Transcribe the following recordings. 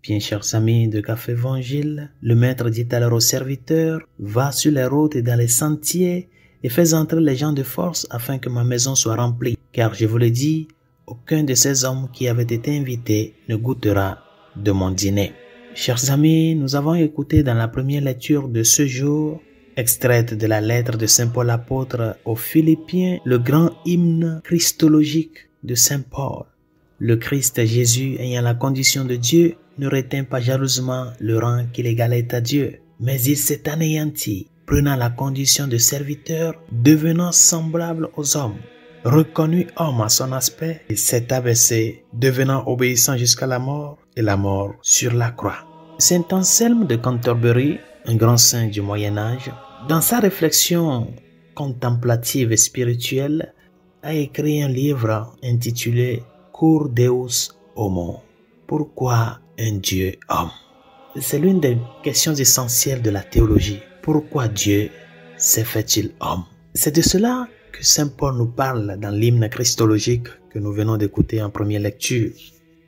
Bien chers amis de Café Évangile, le maître dit alors au serviteur, va sur les routes et dans les sentiers et fais entrer les gens de force afin que ma maison soit remplie. Car je vous le dis, aucun de ces hommes qui avaient été invités ne goûtera de mon dîner. Chers amis, nous avons écouté dans la première lecture de ce jour, extraite de la lettre de Saint Paul apôtre aux Philippiens, le grand hymne christologique de Saint Paul. Le Christ Jésus, ayant la condition de Dieu, ne retint pas jalousement le rang qu'il égalait à Dieu, mais il s'est anéanti, prenant la condition de serviteur, devenant semblable aux hommes. Reconnu homme à son aspect, il s'est abaissé, devenant obéissant jusqu'à la mort, et la mort sur la croix. Saint Anselme de Canterbury, un grand saint du Moyen-Âge, dans sa réflexion contemplative et spirituelle, a écrit un livre intitulé Cur Deus Homo. Pourquoi un Dieu homme? C'est l'une des questions essentielles de la théologie. Pourquoi Dieu s'est fait-il homme? C'est de cela que Saint Paul nous parle dans l'hymne christologique que nous venons d'écouter en première lecture.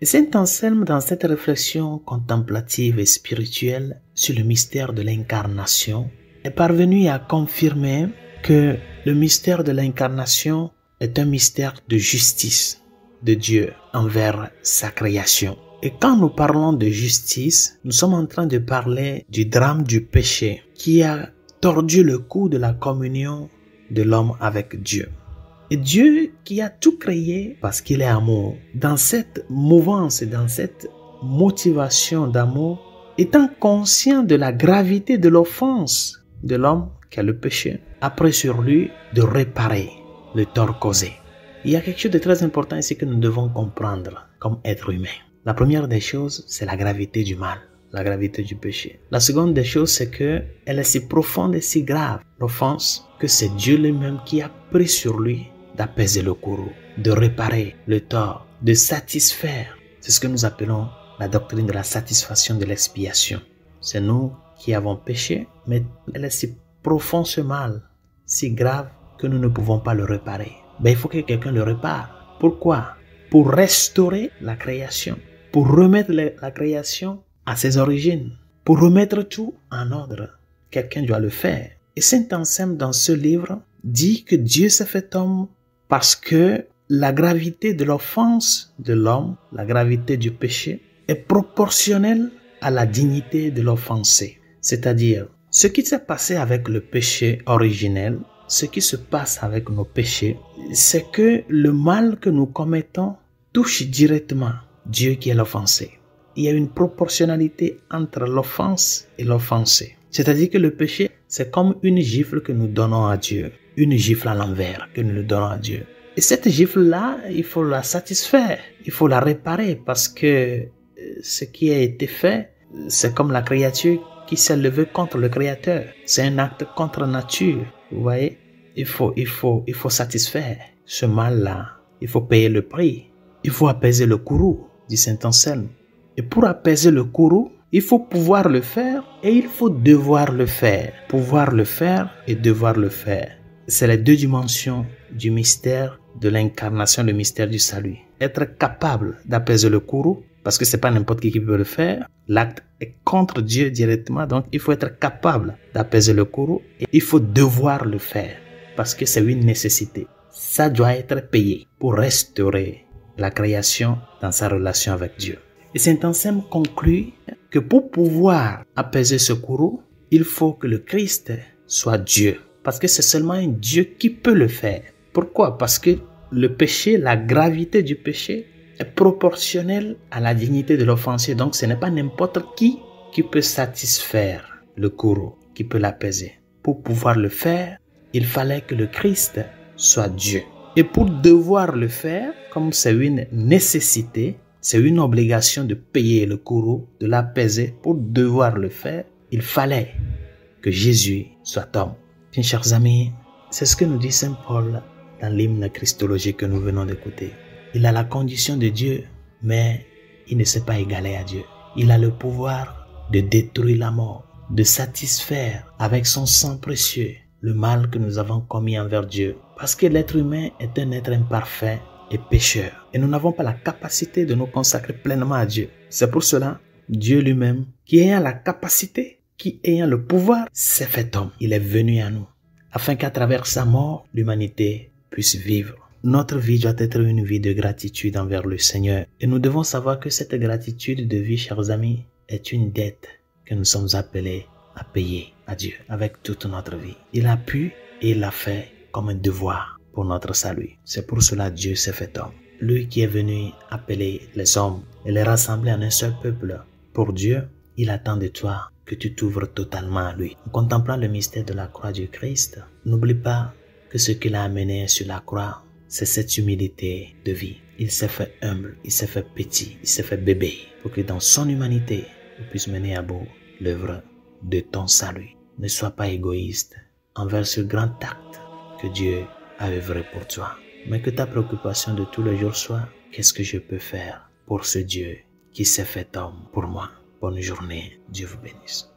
Et Saint Anselme, dans cette réflexion contemplative et spirituelle sur le mystère de l'incarnation, est parvenu à confirmer que le mystère de l'incarnation est un mystère de justice de Dieu envers sa création. Et quand nous parlons de justice, nous sommes en train de parler du drame du péché qui a tordu le cou de la communion de l'homme avec Dieu. Et Dieu qui a tout créé parce qu'il est amour, dans cette mouvance et dans cette motivation d'amour, étant conscient de la gravité de l'offense de l'homme qui a le péché, a pris sur lui de réparer le tort causé. Il y a quelque chose de très important ici que nous devons comprendre comme êtres humains. La première des choses, c'est la gravité du mal, la gravité du péché. La seconde des choses, c'est que elle est si profonde et si grave, l'offense, que c'est Dieu lui-même qui a pris sur lui d'apaiser le courroux, de réparer le tort, de satisfaire. C'est ce que nous appelons la doctrine de la satisfaction de l'expiation. C'est nous qui avons péché, mais elle est si profonde ce mal, si grave que nous ne pouvons pas le réparer. Il faut que quelqu'un le répare. Pourquoi? Pour restaurer la création, pour remettre la création à ses origines, pour remettre tout en ordre. Quelqu'un doit le faire. Et Saint Anselme, dans ce livre, dit que Dieu s'est fait homme parce que la gravité de l'offense de l'homme, la gravité du péché, est proportionnelle à la dignité de l'offensé. C'est-à-dire, ce qui s'est passé avec le péché originel, ce qui se passe avec nos péchés, c'est que le mal que nous commettons touche directement Dieu qui est l'offensé. Il y a une proportionnalité entre l'offense et l'offensé. C'est-à-dire que le péché, c'est comme une gifle que nous donnons à Dieu. Une gifle à l'envers que nous donnons à Dieu. Et cette gifle-là, il faut la satisfaire. Il faut la réparer parce que ce qui a été fait, c'est comme la créature qui s'est levée contre le Créateur. C'est un acte contre nature. Vous voyez, il faut satisfaire ce mal-là. Il faut payer le prix. Il faut apaiser le courroux, dit Saint Anselme. Et pour apaiser le courroux, il faut pouvoir le faire et il faut devoir le faire. Pouvoir le faire et devoir le faire. C'est les deux dimensions du mystère de l'incarnation, le mystère du salut. Être capable d'apaiser le courroux, parce que c'est pas n'importe qui peut le faire. L'acte est contre Dieu directement, donc il faut être capable d'apaiser le courroux et il faut devoir le faire, parce que c'est une nécessité. Ça doit être payé pour restaurer la création dans sa relation avec Dieu. Et Saint Anselme conclut que pour pouvoir apaiser ce courroux, il faut que le Christ soit Dieu. Parce que c'est seulement un Dieu qui peut le faire. Pourquoi? Parce que le péché, la gravité du péché est proportionnelle à la dignité de l'offensé. Donc ce n'est pas n'importe qui peut satisfaire le courroux, qui peut l'apaiser. Pour pouvoir le faire, il fallait que le Christ soit Dieu. Et pour devoir le faire, comme c'est une nécessité, c'est une obligation de payer le courroux, de l'apaiser. Pour devoir le faire, il fallait que Jésus soit homme. Bien, chers amis, c'est ce que nous dit Saint Paul dans l'hymne christologique que nous venons d'écouter. Il a la condition de Dieu, mais il ne s'est pas égalé à Dieu. Il a le pouvoir de détruire la mort, de satisfaire avec son sang précieux le mal que nous avons commis envers Dieu. Parce que l'être humain est un être imparfait et pécheur. Et nous n'avons pas la capacité de nous consacrer pleinement à Dieu. C'est pour cela Dieu lui-même, qui ayant la capacité, qui ayant le pouvoir, s'est fait homme. Il est venu à nous, afin qu'à travers sa mort, l'humanité puisse vivre. Notre vie doit être une vie de gratitude envers le Seigneur. Et nous devons savoir que cette gratitude de vie, chers amis, est une dette que nous sommes appelés à payer à Dieu avec toute notre vie. Il a pu et il l'a fait comme un devoir pour notre salut. C'est pour cela que Dieu s'est fait homme. Lui qui est venu appeler les hommes et les rassembler en un seul peuple. Pour Dieu, il attend de toi que tu t'ouvres totalement à lui. En contemplant le mystère de la croix du Christ, n'oublie pas que ce qu'il a amené sur la croix, c'est cette humilité de vie. Il s'est fait humble, il s'est fait petit, il s'est fait bébé pour que dans son humanité, il puisse mener à bout l'œuvre de ton salut. Ne sois pas égoïste envers ce grand acte que Dieu a œuvré pour toi. Mais que ta préoccupation de tous les jours soit: qu'est-ce que je peux faire pour ce Dieu qui s'est fait homme pour moi? Bonne journée, Dieu vous bénisse.